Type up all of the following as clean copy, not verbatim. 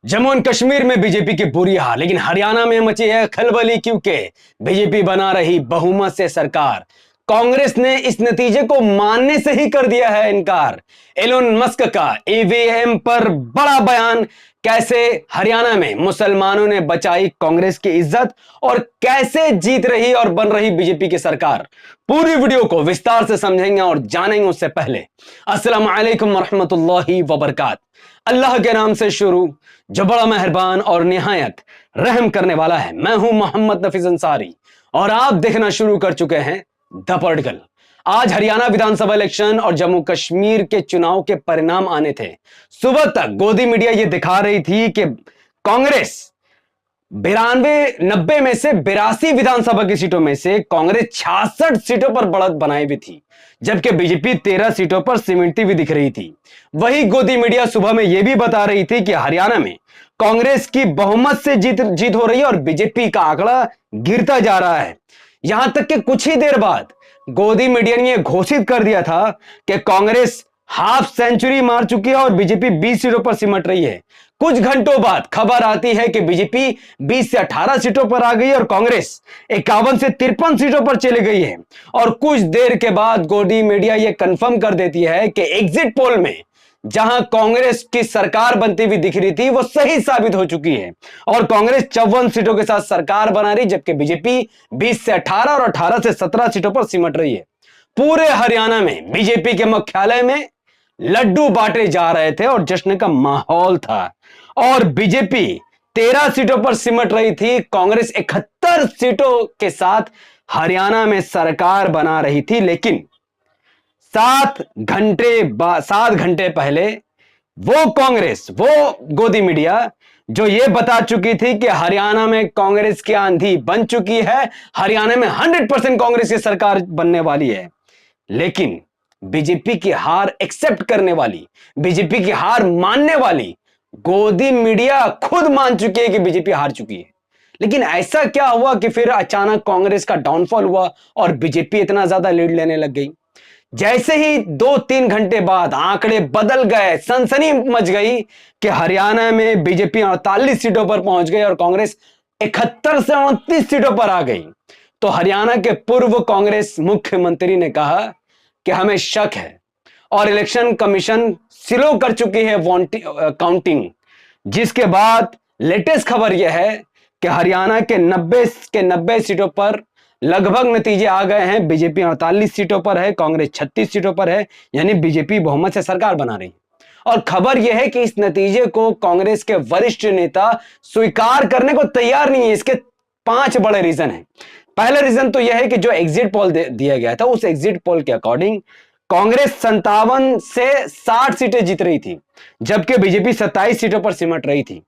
Jammu and Kashmir में BJP की बुरी हार, लेकिन हरियाणा में मची है खलबली क्योंकि बीजेपी बना रही बहुमत से सरकार। कांग्रेस ने इस नतीजे को मानने से ही कर दिया है इनकार। एलोन मस्क का ईवीएम पर बड़ा बयान, कैसे हरियाणा में मुसलमानों ने बचाई कांग्रेस की इज्जत और कैसे जीत रही और बन रही बीजेपी की सरकार। पूरी वीडियो को विस्तार से समझेंगे और जानेंगे। उससे पहले अस्सलाम वालेकुम रहमतुल्लाहि व बरकातहू। अल्लाह के नाम से शुरू, जो बड़ा मेहरबान और निहायत रहम करने वाला है। मैं हूं मोहम्मद नफीस अंसारी और आप देखना शुरू कर चुके हैं द पॉलिटिकल। आज हरियाणा विधानसभा इलेक्शन और जम्मू कश्मीर के चुनाव के परिणाम आने थे। सुबह तक गोदी मीडिया यह दिखा रही थी कि कांग्रेस 92-90 में से 82 विधानसभा की सीटों में से कांग्रेस 66 सीटों पर बढ़त बनाई भी थी, जबकि बीजेपी 13 सीटों पर सिमटती हुई दिख रही थी। वही गोदी मीडिया सुबह में यह भी बता रही थी कि हरियाणा में कांग्रेस की बहुमत से जीत हो रही है और बीजेपी का आंकड़ा गिरता जा रहा है। यहां तक कि कुछ ही देर बाद गोदी मीडिया ने घोषित कर दिया था कि कांग्रेस हाफ सेंचुरी मार चुकी है और बीजेपी 20 सीटों पर सिमट रही है। कुछ घंटों बाद खबर आती है कि बीजेपी 20 से 18 सीटों पर आ गई और कांग्रेस 51 से 53 सीटों पर चली गई है। और कुछ देर के बाद गोदी मीडिया यह कंफर्म कर देती है कि एग्जिट पोल में जहां कांग्रेस की सरकार बनती हुई दिख रही थी वो सही साबित हो चुकी है और कांग्रेस 54 सीटों के साथ सरकार बना रही, जबकि बीजेपी 20 से 18 और 18 से 17 सीटों पर सिमट रही है। पूरे हरियाणा में बीजेपी के मुख्यालय में लड्डू बांटे जा रहे थे और जश्न का माहौल था और बीजेपी 13 सीटों पर सिमट रही थी। कांग्रेस 71 सीटों के साथ हरियाणा में सरकार बना रही थी, लेकिन 7 घंटे पहले वो कांग्रेस, वो गोदी मीडिया जो ये बता चुकी थी कि हरियाणा में कांग्रेस की आंधी बन चुकी है, हरियाणा में 100% कांग्रेस की सरकार बनने वाली है, लेकिन बीजेपी की हार एक्सेप्ट करने वाली, बीजेपी की हार मानने वाली गोदी मीडिया खुद मान चुकी है कि बीजेपी हार चुकी है। लेकिन ऐसा क्या हुआ कि फिर अचानक कांग्रेस का डाउनफॉल हुआ और बीजेपी इतना ज्यादा लीड लेने लग गई? जैसे ही 2-3 घंटे बाद आंकड़े बदल गए, सनसनी मच गई कि हरियाणा में बीजेपी 48 सीटों पर पहुंच गई और कांग्रेस 71 से 29 सीटों पर आ गई। तो हरियाणा के पूर्व कांग्रेस मुख्यमंत्री ने कहा कि हमें शक है और इलेक्शन कमीशन स्लो कर चुकी है काउंटिंग, जिसके बाद लेटेस्ट खबर यह है कि हरियाणा के 90 सीटों पर लगभग नतीजे आ गए हैं। बीजेपी 48 सीटों पर है, कांग्रेस 36 सीटों पर है, यानी बीजेपी बहुमत से सरकार बना रही है। और खबर यह है कि इस नतीजे को कांग्रेस के वरिष्ठ नेता स्वीकार करने को तैयार नहीं है। इसके 5 बड़े रीजन हैं। पहला रीजन तो यह है कि जो एग्जिट पोल दिया गया था, उस एग्जिट पोल के अकॉर्डिंग कांग्रेस 57 से 60 सीटें जीत रही थी, जबकि बीजेपी 27 सीटों पर सिमट रही थी।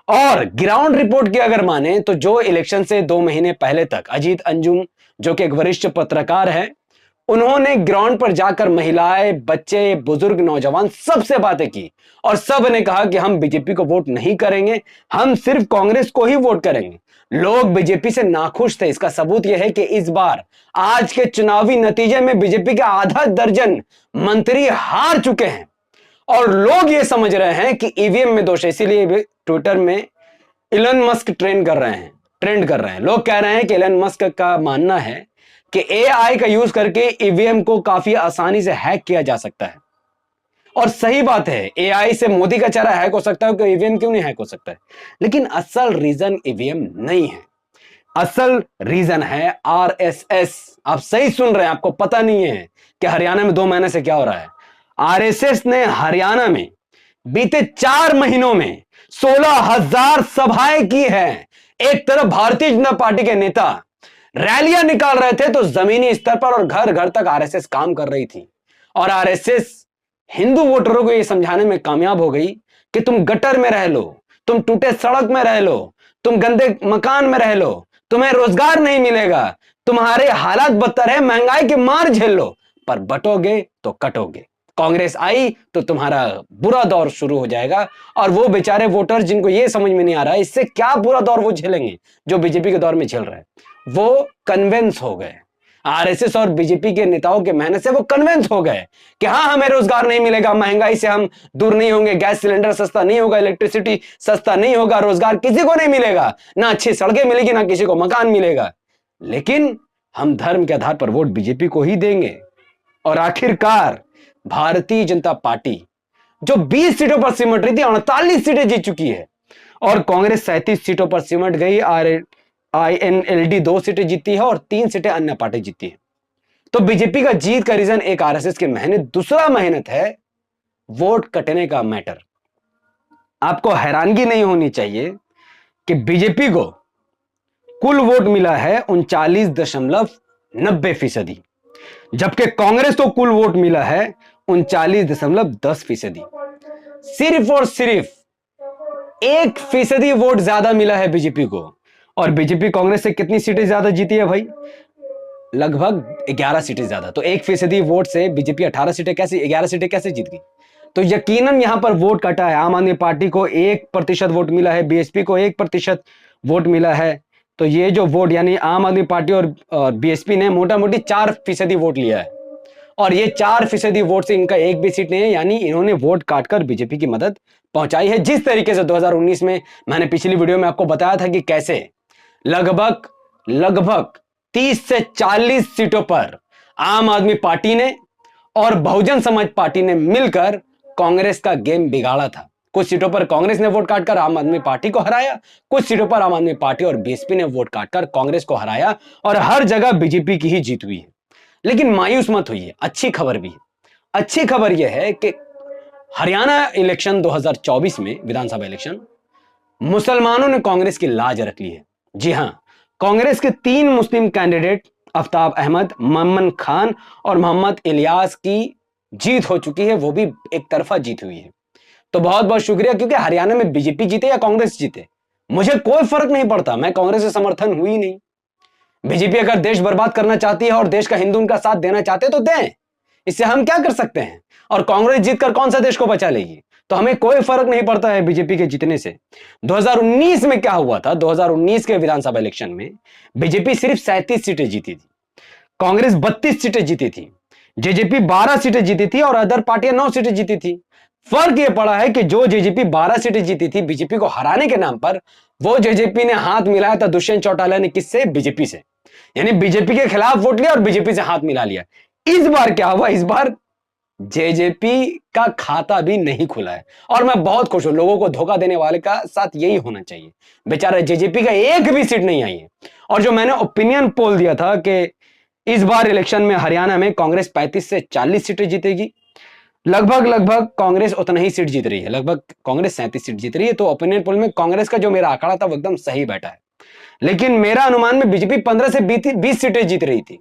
और ग्राउंड रिपोर्ट की अगर माने तो जो इलेक्शन से 2 महीने पहले तक अजीत अंजुम, जो कि एक वरिष्ठ पत्रकार है, उन्होंने ग्राउंड पर जाकर महिलाएं, बच्चे, बुजुर्ग, नौजवान सबसे बातें की और सब ने कहा कि हम बीजेपी को वोट नहीं करेंगे, हम सिर्फ कांग्रेस को ही वोट करेंगे। लोग बीजेपी से नाखुश थे। इसका सबूत यह है कि इस बार आज के चुनावी नतीजे में बीजेपी के आधा दर्जन मंत्री हार चुके हैं और लोग ये समझ रहे हैं कि ईवीएम में दोष है। इसीलिए ट्विटर में इलन मस्क ट्रेंड कर रहे हैं। लोग कह रहे हैं कि इलन मस्क का मानना है कि एआई का यूज करके ईवीएम को काफी आसानी से हैक किया जा सकता है। और सही बात है, एआई से मोदी का चेहरा हैक हो सकता है, तो ईवीएम क्यों नहीं हैक हो सकता है? लेकिन असल रीजन ईवीएम नहीं है, असल रीजन है आरएसएस। आप सही सुन रहे हैं, आपको पता नहीं है कि हरियाणा में 2 महीने से क्या हो रहा है। आरएसएस ने हरियाणा में बीते 4 महीनों में 16,000 सभाएं की है। एक तरफ भारतीय जनता पार्टी के नेता रैलियां निकाल रहे थे, तो जमीनी स्तर पर और घर घर तक आरएसएस काम कर रही थी। और आरएसएस हिंदू वोटरों को यह समझाने में कामयाब हो गई कि तुम गटर में रह लो, तुम टूटे सड़क में रह लो, तुम गंदे मकान में रह लो, तुम्हें रोजगार नहीं मिलेगा, तुम्हारे हालात बदतर है, महंगाई की मार झेल लो, पर बटोगे तो कटोगे। कांग्रेस आई तो तुम्हारा बुरा दौर शुरू हो जाएगा। और वो बेचारे वोटर जिनको ये समझ में नहीं आ रहा है इससे क्या बुरा दौर वो झेलेंगे जो बीजेपी के दौर में झेल रहे हैं, वो कन्विंस हो गए। आरएसएस और बीजेपी के नेताओं के मेहनत से वो कन्विंस हो गए कि हाँ हमें रोजगार नहीं मिलेगा, महंगाई से हम दूर नहीं होंगे, गैस सिलेंडर सस्ता नहीं होगा, इलेक्ट्रिसिटी सस्ता नहीं होगा, रोजगार किसी को नहीं मिलेगा, ना अच्छी सड़कें मिलेगी, ना किसी को मकान मिलेगा, लेकिन हम धर्म के आधार पर वोट बीजेपी को ही देंगे। और आखिरकार भारतीय जनता पार्टी जो 20 सीटों पर सिमट रही थी 48 सीटें जीत चुकी है, और कांग्रेस 37 सीटों पर सिमट गई। INLD 2 सीटें जीती है और 3 सीटें अन्य पार्टी जीती है। तो बीजेपी का जीत का रीजन एक आरएसएस की मेहनत, दूसरा मेहनत है वोट कटने का मैटर। आपको हैरानगी नहीं होनी चाहिए कि बीजेपी को कुल वोट मिला है 39.90%, जबकि कांग्रेस को कुल वोट मिला है 39.10%। सिर्फ और सिर्फ 1% वोट ज्यादा मिला है बीजेपी को। और बीजेपी कांग्रेस से कितनी सीटें ज्यादा जीती है भाई? लगभग 11 सीटें ज्यादा। तो 1% वोट से बीजेपी 11 सीटें कैसे जीत गई? तो यकीनन यहां पर वोट कटा है। आम आदमी पार्टी को 1% वोट मिला है, बीएसपी को 1% वोट मिला है। तो ये जो वोट, यानी आम आदमी पार्टी और बीएसपी ने मोटा मोटी 4% वोट लिया है, और ये 4% वोट से इनका एक भी सीट नहीं है, यानी इन्होंने वोट काटकर बीजेपी की मदद पहुंचाई है। जिस तरीके से 2019 में मैंने पिछली वीडियो में आपको बताया था कि कैसे लगभग 30 से 40 सीटों पर आम आदमी पार्टी ने और बहुजन समाज पार्टी ने मिलकर कांग्रेस का गेम बिगाड़ा था। कुछ सीटों पर कांग्रेस ने वोट काटकर आम आदमी पार्टी को हराया, कुछ सीटों पर आम आदमी पार्टी और बीएसपी ने वोट काटकर कांग्रेस को हराया, और हर जगह बीजेपी की ही जीत हुई है। लेकिन मायूस मत होइए, अच्छी खबर भी है। अच्छी खबर यह है कि हरियाणा इलेक्शन 2024 में, विधानसभा इलेक्शन, मुसलमानों ने कांग्रेस की लाज रख ली है। जी हां, कांग्रेस के 3 मुस्लिम कैंडिडेट आफ्ताब अहमद, ममन खान और मोहम्मद इलियास की जीत हो चुकी है, वो भी एक तरफा जीत हुई है। तो बहुत बहुत शुक्रिया, क्योंकि हरियाणा में बीजेपी जीते या कांग्रेस जीते मुझे कोई फर्क नहीं पड़ता, मैं कांग्रेस से समर्थन हुई नहीं। बीजेपी अगर देश बर्बाद करना चाहती है और देश का हिंदू उनका साथ देना चाहते तो दें, इससे हम क्या कर सकते हैं? और कांग्रेस जीतकर कौन सा देश को बचा लेगी? तो हमें कोई फर्क नहीं पड़ता है बीजेपी के जीतने से। 2019 में क्या हुआ था? 2019 के विधानसभा इलेक्शन में बीजेपी सिर्फ 37 सीटें जीती थी, कांग्रेस 32 सीटें जीती थी, जेजेपी 12 सीटें जीती थी और अदर पार्टियां 9 सीटें जीती थी। फर्क यह पड़ा है कि जो जेजेपी 12 सीटें जीती थी बीजेपी को हराने के नाम पर, वो जेजेपी ने हाथ मिलाया था दुष्यंत चौटाला ने, किससे? बीजेपी से। यानी बीजेपी के खिलाफ वोट लिया और बीजेपी से हाथ मिला लिया। इस बार क्या हुआ? इस बार जेजेपी का खाता भी नहीं खुला है, और मैं बहुत खुश हूं। लोगों को धोखा देने वाले का साथ यही होना चाहिए। बेचारा जेजेपी का एक भी सीट नहीं आई है। और जो मैंने ओपिनियन पोल दिया था कि इस बार इलेक्शन में हरियाणा में कांग्रेस 35 से 40 सीटें जीतेगी, लगभग कांग्रेस उतना ही सीट जीत रही है, लगभग कांग्रेस 37 सीट जीत रही है। तो ओपिनियन पोल में कांग्रेस का जो मेरा आंकड़ा था वो एकदम सही बैठा है। लेकिन मेरा अनुमान में बीजेपी 15 से 20 सीटें जीत रही थी,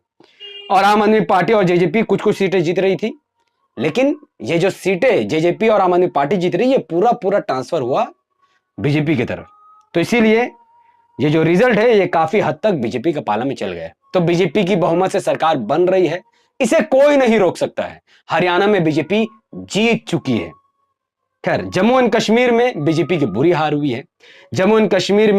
और आम आदमी पार्टी और जेजेपी कुछ कुछ सीटें जीत रही थी। लेकिन ये जो सीटें जेजेपी और आम आदमी पार्टी जीत रही है, पूरा ट्रांसफर हुआ बीजेपी की तरफ। तो इसीलिए ये जो रिजल्ट है ये काफी हद तक बीजेपी का पाला में चल गया। तो बीजेपी की बहुमत से सरकार बन रही है, इसे कोई नहीं रोक सकता है। हरियाणा में बीजेपी जीत चुकी है। खैर, जम्मू एंड कश्मीर में बीजेपी की बुरी हार हुई है। Jammu and Kashmir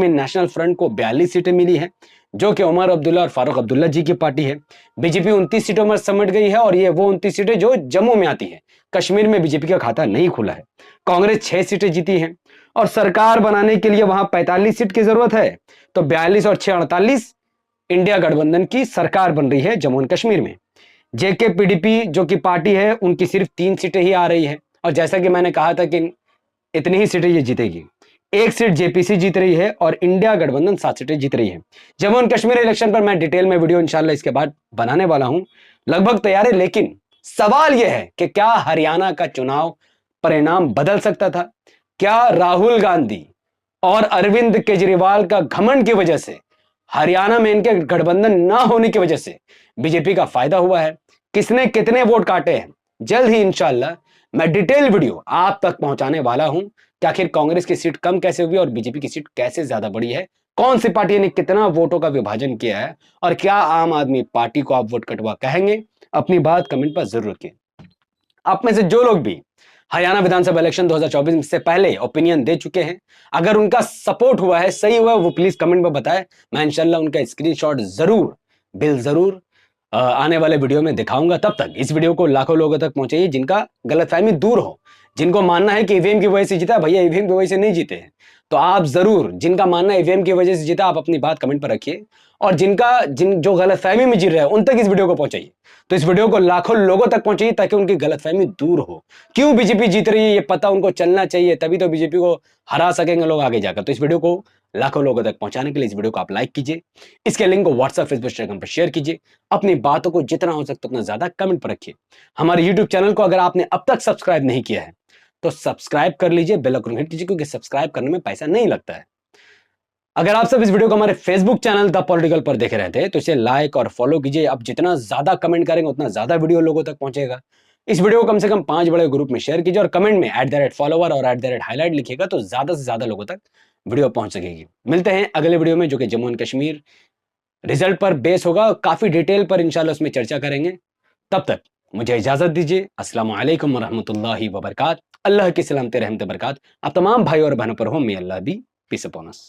national front को 42 सीटें मिली है, जो कि उमर अब्दुल्ला और फारूक अब्दुल्ला जी की पार्टी है। बीजेपी 29 सीटों में समेट गई है, और ये वो 29 सीटें जो जम्मू में आती है। कश्मीर में बीजेपी का खाता नहीं खुला है। कांग्रेस 6 सीटें जीती है, और सरकार बनाने के लिए वहां 45 सीट की जरूरत है। तो 42 और 6 48 इंडिया गठबंधन की सरकार बन रही है जम्मू एंड कश्मीर में। जेके पीडीपी जो कि पार्टी है, उनकी सिर्फ 3 सीटें ही आ रही है, और जैसा कि मैंने कहा था कि इतनी ही सीटें ये जीतेगी। 1 सीट जेपीसी जीत रही है, और इंडिया गठबंधन 7 सीटें जीत रही है। जम्मू एंड कश्मीर इलेक्शन पर मैं डिटेल में वीडियो इंशाल्लाह इसके बाद बनाने वाला हूं, लगभग तैयार है। लेकिन सवाल यह है कि क्या हरियाणा का चुनाव परिणाम बदल सकता था? क्या राहुल गांधी और अरविंद केजरीवाल का घमंड की वजह से, हरियाणा में इनके गठबंधन ना होने की वजह से बीजेपी का फायदा हुआ है? किसने कितने वोट काटे हैं? जल्द ही इंशाल्लाह मैं डिटेल वीडियो आप तक पहुंचाने वाला हूं कि आखिर कांग्रेस की सीट कम कैसे हुई और बीजेपी की सीट कैसे ज्यादा बढ़ी है, कौन सी पार्टी ने कितना वोटों का विभाजन किया है, और क्या आम आदमी पार्टी को आप वोट कटवा कहेंगे? अपनी बात कमेंट पर जरूर रखिए। आप में से जो लोग भी हरियाणा विधानसभा इलेक्शन 2024 से पहले ओपिनियन दे चुके हैं, अगर उनका सपोर्ट हुआ है, सही हुआ है, वो प्लीज कमेंट में बताएं। मैं इंशाल्लाह उनका स्क्रीनशॉट जरूर बिल जरूर आने वाले वीडियो में दिखाऊंगा। तब तक इस वीडियो को लाखों लोगों तक पहुंचाइए जिनका गलतफहमी दूर हो, जिनको मानना है कि ईवीएम की वजह से जीता। भैया ईवीएम की वजह से नहीं जीते हैं। तो आप जरूर, जिनका मानना है ईवीएम की वजह से जीता, आप अपनी बात कमेंट पर रखिए, और जो गलतफहमी में जी रहे हैं उन तक इस वीडियो को पहुंचाइए। तो इस वीडियो को लाखों लोगों तक पहुंचाइए ताकि उनकी गलतफहमी दूर हो। क्यों बीजेपी जीत रही है ये पता उनको चलना चाहिए, तभी तो बीजेपी को हरा सकेंगे लोग आगे जाकर। तो इस वीडियो को लाखों लोगों तक पहुंचाने के लिए इस वीडियो को आप लाइक कीजिए, इसके लिंक को व्हाट्सएप, फेसबुक, इंस्टाग्राम पर शेयर कीजिए, अपनी बातों को जितना हो सकता उतना ज्यादा कमेंट पर रखिए। हमारे यूट्यूब चैनल को अगर आपने अब तक सब्सक्राइब नहीं किया है तो सब्सक्राइब कर लीजिए, बेल आइकन हिट कीजिए, क्योंकि सब्सक्राइब करने में पैसा नहीं लगता है। अगर आप सब इस वीडियो को हमारे फेसबुक चैनल द पॉलिटिकल पर देख रहे थे तो इसे लाइक और फॉलो कीजिए। आप जितना ज्यादा कमेंट करेंगे उतना ज्यादा वीडियो लोगों तक पहुंचेगा। इस वीडियो को कम से कम 5 बड़े ग्रुप में शेयर कीजिए और कमेंट में @फॉलोवर और @हाईलाइट लिखिएगा, तो ज्यादा से ज्यादा लोगों तक वीडियो पहुंच सकेगी। मिलते हैं अगले वीडियो में, जो कि जम्मू एंड कश्मीर रिजल्ट पर बेस होगा। काफी डिटेल पर इंशाल्लाह उसमें चर्चा करेंगे। तब तक मुझे इजाजत दीजिए। अस्सलाम वालेकुम वरहमतुल्लाहि वबरकात। अल्लाह की सलामत रहमत बरकात आप तमाम भाई और बहनों पर हो। मे अल्लाह बी पीस अपॉन अस।